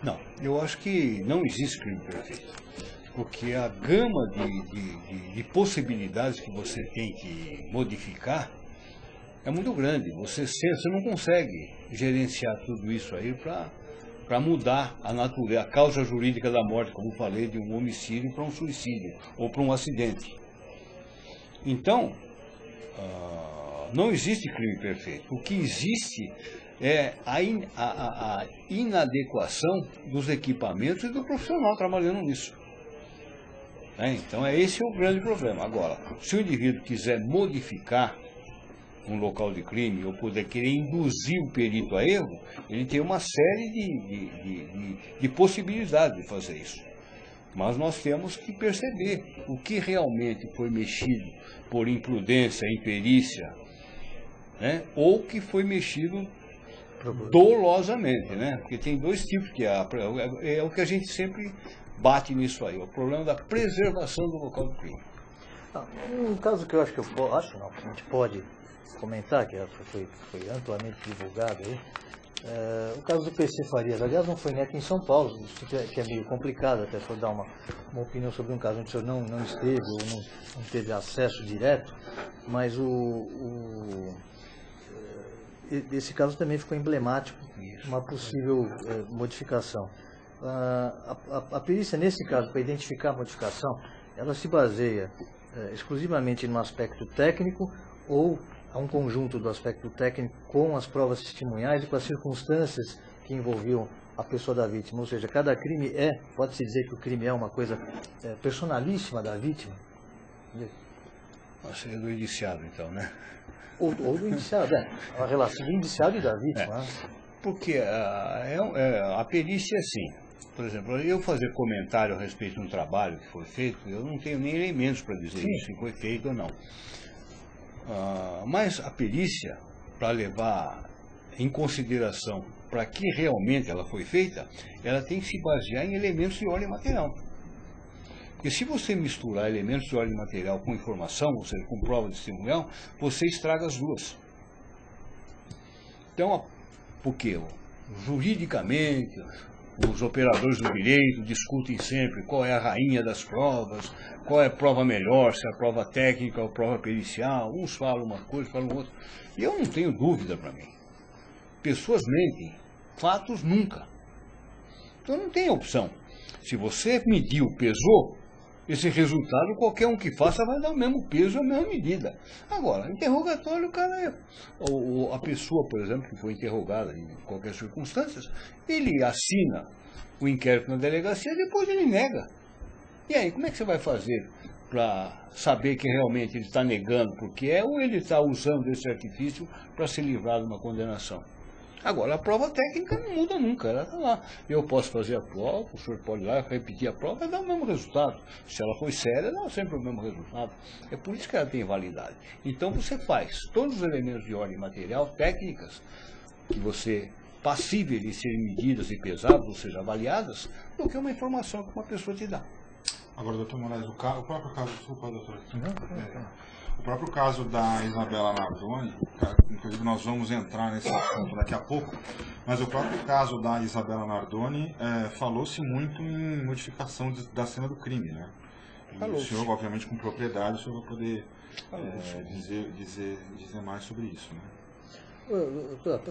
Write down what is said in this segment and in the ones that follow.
Não, eu acho que não existe crime perfeito. Porque a gama de possibilidades que você tem que modificar é muito grande. Você não consegue gerenciar tudo isso aí para mudar a natureza, a causa jurídica da morte, como falei, de um homicídio para um suicídio ou para um acidente. Então, não existe crime perfeito. O que existe é a inadequação dos equipamentos e do profissional trabalhando nisso. Então, esse é o grande problema. Agora, se o indivíduo quiser modificar um local de crime ou poder querer induzir o perito a erro, ele tem uma série de possibilidades de fazer isso. Mas nós temos que perceber o que realmente foi mexido por imprudência, imperícia, né? Ou que foi mexido dolosamente, né? Porque tem dois tipos, que é o que a gente sempre bate nisso aí, o problema da preservação do local do crime. Um caso que eu acho que a gente pode comentar, que foi amplamente divulgado aí, o caso do PC Farias. Aliás, não foi nem aqui em São Paulo, que é meio complicado até for dar uma opinião sobre um caso onde o senhor não esteve ou não teve acesso direto, mas esse caso também ficou emblemático, uma possível modificação. A perícia, nesse caso, para identificar a modificação, ela se baseia exclusivamente no aspecto técnico ou a um conjunto do aspecto técnico com as provas testemunhais e com as circunstâncias que envolviam a pessoa da vítima. Ou seja, cada crime pode-se dizer que o crime é uma coisa personalíssima da vítima? Seria do indiciado, então, né? Ou do indiciado, a relação do indiciado e da vítima. Porque a perícia é assim. Por exemplo, eu fazer comentário a respeito de um trabalho que foi feito, eu não tenho nem elementos para dizer isso, se foi feito ou não. Mas a perícia, para levar em consideração para que realmente ela foi feita, ela tem que se basear em elementos de ordem material. Porque se você misturar elementos de ordem material com informação, ou seja, com prova testemunhal, você estraga as duas. Então, porque juridicamente os operadores do direito discutem sempre qual é a rainha das provas, qual é a prova melhor, se é a prova técnica ou a prova pericial. Uns falam uma coisa, falam outra. E eu não tenho dúvida para mim. Pessoas mentem, fatos nunca. Então não tem opção. Se você mediu, pesou, esse resultado, qualquer um que faça vai dar o mesmo peso e a mesma medida. Agora, interrogatório, o cara a pessoa, por exemplo, que foi interrogada em qualquer circunstância, ele assina o inquérito na delegacia e depois ele nega. E aí, como é que você vai fazer para saber que realmente ele está negando porque ou ele está usando esse artifício para se livrar de uma condenação? Agora, a prova técnica não muda nunca, ela está lá. Eu posso fazer a prova, o senhor pode ir lá repetir a prova e dar o mesmo resultado. Se ela foi séria, dá sempre o mesmo resultado. É por isso que ela tem validade. Então, você faz todos os elementos de ordem material, técnicas, que você passível de serem medidas e pesadas, ou seja, avaliadas, do que uma informação que uma pessoa te dá. Agora, doutor Moraes, o próprio caso, desculpa, doutor, o próprio caso da Isabela Nardoni, inclusive nós vamos entrar nesse assunto daqui a pouco, mas o próprio caso da Isabela Nardoni falou-se muito em modificação da cena do crime, né? E o senhor, obviamente, com propriedade, o senhor vai poder dizer mais sobre isso, né?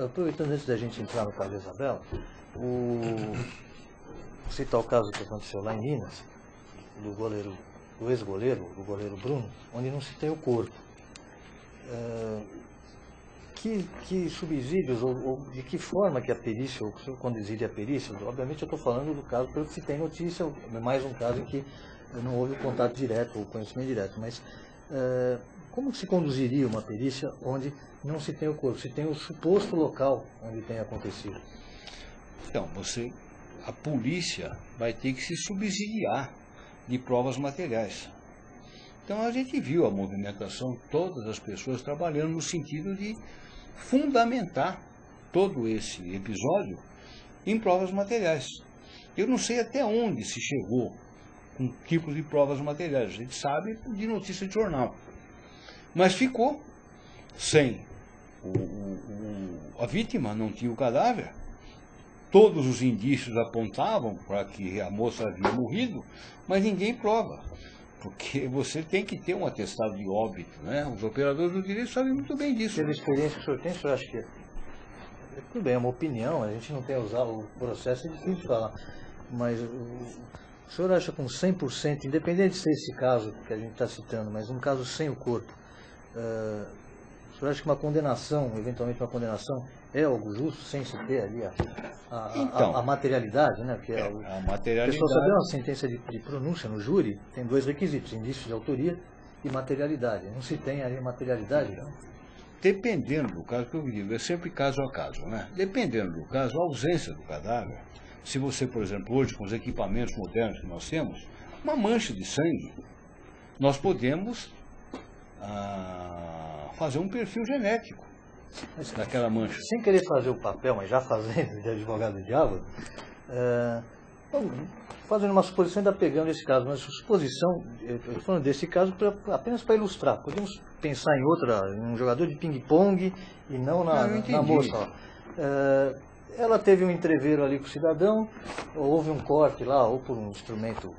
Aproveitando antes da gente entrar no caso da Isabela, citar o caso que aconteceu lá em Minas, do ex-goleiro, do goleiro Bruno, onde não se tem o corpo. Que subsídios, ou de que forma que a perícia, ou o senhor conduziria a perícia? Obviamente eu estou falando do caso pelo que se tem notícia, mais um caso em que não houve contato direto ou conhecimento direto, mas como se conduziria uma perícia onde não se tem o corpo, se tem o suposto local onde tem acontecido? Então, a polícia vai ter que se subsidiar de provas materiais. Então a gente viu a movimentação, todas as pessoas trabalhando no sentido de fundamentar todo esse episódio em provas materiais. Eu não sei até onde se chegou com tipos de provas materiais, a gente sabe de notícia de jornal, mas ficou sem a vítima, não tinha o cadáver, todos os indícios apontavam para que a moça havia morrido, mas ninguém prova. Porque você tem que ter um atestado de óbito, né? Os operadores do direito sabem muito bem disso. Pela experiência que o senhor tem, o senhor acha que tudo bem, é uma opinião, a gente não tem a usar o processo, é difícil de falar, mas o senhor acha com 100%, independente de ser esse caso que a gente está citando, mas um caso sem o corpo, o senhor acha que uma condenação, eventualmente uma condenação, é algo justo, sem se ter ali a materialidade, né? Porque a materialidade... A pessoa saber uma sentença de pronúncia no júri tem dois requisitos, indício de autoria e materialidade. Não se tem ali materialidade, não? Dependendo do caso, que eu digo, é sempre caso a caso, né? Dependendo do caso, a ausência do cadáver, se você, por exemplo, hoje com os equipamentos modernos que nós temos, uma mancha de sangue, nós podemos fazer um perfil genético daquela mancha. Sem querer fazer o papel, mas já fazendo de advogado do diabo, fazendo uma suposição, ainda pegando esse caso, mas suposição, eu estou falando desse caso apenas para ilustrar. Podemos pensar em um jogador de ping-pong e não na moça. Ela teve um entreveiro ali com o cidadão, houve um corte lá, ou por um instrumento,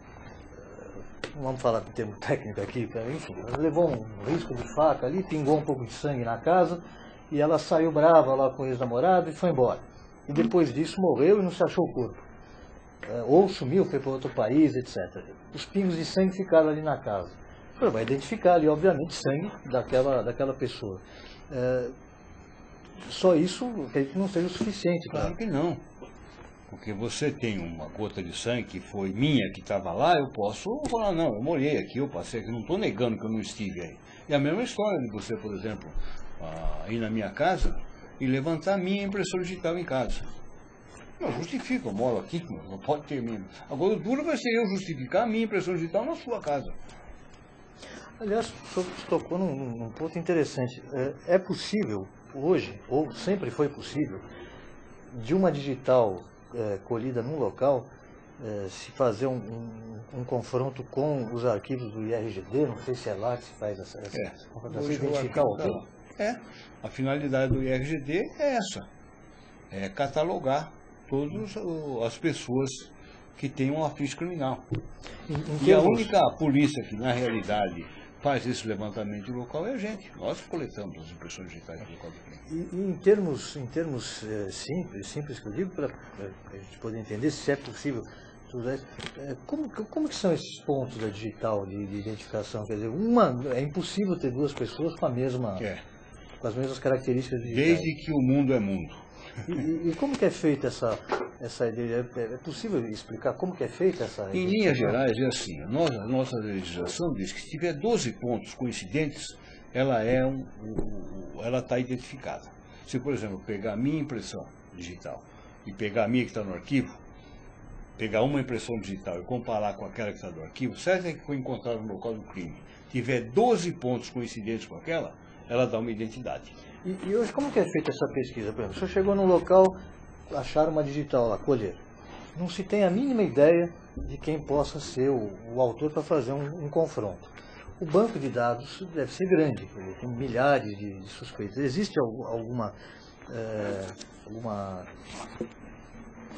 não vamos falar de termo técnico aqui, enfim, levou um risco de faca ali, pingou um pouco de sangue na casa, e ela saiu brava lá com o ex-namorado e foi embora. E depois disso morreu e não se achou o corpo. Ou sumiu, foi para outro país, etc. Os pingos de sangue ficaram ali na casa. Vai identificar ali, obviamente, sangue daquela pessoa. Só isso, acredito que não seja o suficiente. Claro que não. Porque você tem uma gota de sangue que foi minha, que estava lá, eu posso falar, não, eu molhei aqui, eu passei aqui, não estou negando que eu não estive aí. E a mesma história de você, por exemplo, ir na minha casa e levantar a minha impressão digital em casa. Não justifica, eu moro aqui, não pode ter mesmo. Agora o duro vai ser eu justificar a minha impressão digital na sua casa. Aliás, o senhor tocou num ponto interessante. É possível hoje, ou sempre foi possível, de uma digital colhida num local, se fazer um confronto com os arquivos do IRGD, não sei se é lá que se faz essa confrontação, identificar o autor? A finalidade do IRGD é essa, é catalogar todas as pessoas que têm uma ficha criminal. E a única polícia que, na realidade, faz esse levantamento de local é a gente. Nós coletamos as impressões digitais do local do crime. E em termos simples que eu digo, para a gente poder entender se é possível, como que são esses pontos da digital de identificação? Quer dizer, é impossível ter duas pessoas com as mesmas características digitais. Desde que o mundo é mundo. E como que é feita essa ideia? É possível explicar como que é feita essa Em linhas gerais é assim, a nossa legislação diz que se tiver 12 pontos coincidentes, ela está identificada. Se, por exemplo, pegar a minha impressão digital e pegar a minha que está no arquivo, pegar uma impressão digital e comparar com aquela que está no arquivo, certo é que foi encontrada no local do crime, tiver 12 pontos coincidentes com aquela, ela dá uma identidade. E hoje, como que é feita essa pesquisa? Por exemplo, o senhor chegou num local, acharam uma digital lá, colher. Não se tem a mínima ideia de quem possa ser o autor para fazer um confronto. O banco de dados deve ser grande, tem milhares de suspeitos. Existe alguma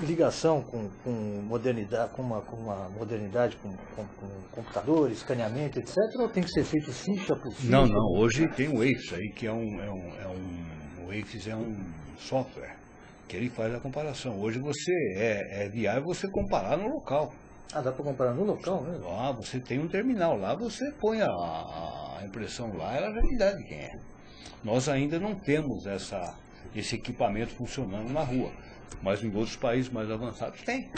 ligação com modernidade, com uma modernidade, com computadores, escaneamento, etc., ou tem que ser feito ficha por ficha? Não, hoje tem o Waze aí, que o Waze é um software, que ele faz a comparação. Hoje é viável você comparar no local. Dá para comparar no local mesmo? Você tem um terminal lá, você põe a impressão lá, ela já me dá de quem é. Nós ainda não temos esse equipamento funcionando na rua. Mas em outros países mais avançados tem.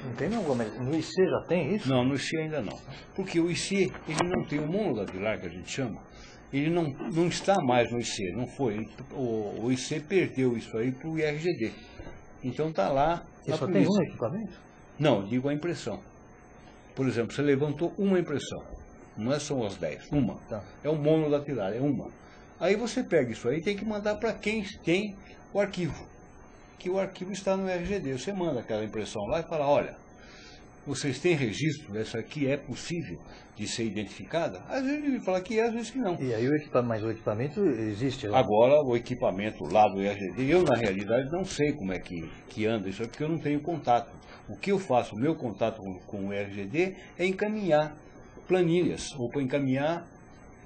Não tem não, mas no IC já tem isso? Não, no IC ainda não. Porque o IC, ele não tem o monodatilar que a gente chama. Ele não está mais no IC, não foi. O IC perdeu isso aí para o IRGD. Então está lá. E só tem um equipamento? Não, digo a impressão. Por exemplo, você levantou uma impressão. Não são as 10, uma. Tá. É o monodatilar, é uma. Aí você pega isso aí e tem que mandar para quem tem o arquivo. Que o arquivo está no RGD. Você manda aquela impressão lá e fala, olha, vocês têm registro dessa que é possível de ser identificada? Às vezes ele fala que é, às vezes que não. E aí o equipamento existe lá? Agora, o equipamento lá do ERGD, eu na realidade não sei como é que anda isso, é porque eu não tenho contato. O que eu faço, o meu contato com o ERGD é encaminhar planilhas, ou para encaminhar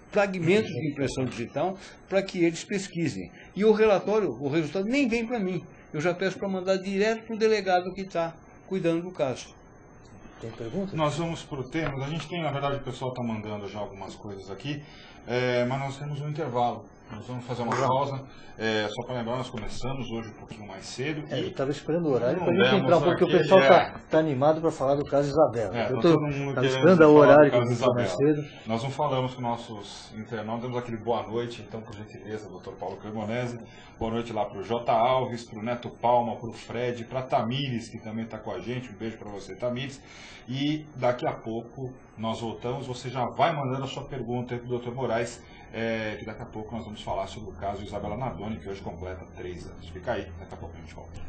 fragmentos de impressão digital para que eles pesquisem. E o relatório, o resultado nem vem para mim. Eu já peço para mandar direto para o delegado que está cuidando do caso. Tem perguntas? Nós vamos para o tema. A gente tem, na verdade, o pessoal está mandando já algumas coisas aqui, mas nós temos um intervalo. Nós vamos fazer uma pausa. Só para lembrar, nós começamos hoje um pouquinho mais cedo. Eu estava esperando o horário para a gente entrar, porque o pessoal está animado para falar do caso Isabela. Eu estou esperando o horário que a gente mais cedo. Nós não falamos com nossos internautas, temos aquele boa noite, então, por gentileza, doutor Paulo Cremonese. Boa noite lá para o J. Alves, para o Neto Palma, para o Fred, para a Tamires, que também está com a gente. Um beijo para você, Tamires. E daqui a pouco nós voltamos. Você já vai mandando a sua pergunta aí para o doutor Moraes, que daqui a pouco nós vamos falar sobre o caso de Isabela Nardoni, que hoje completa 3 anos. Fica aí, daqui a pouco a gente volta.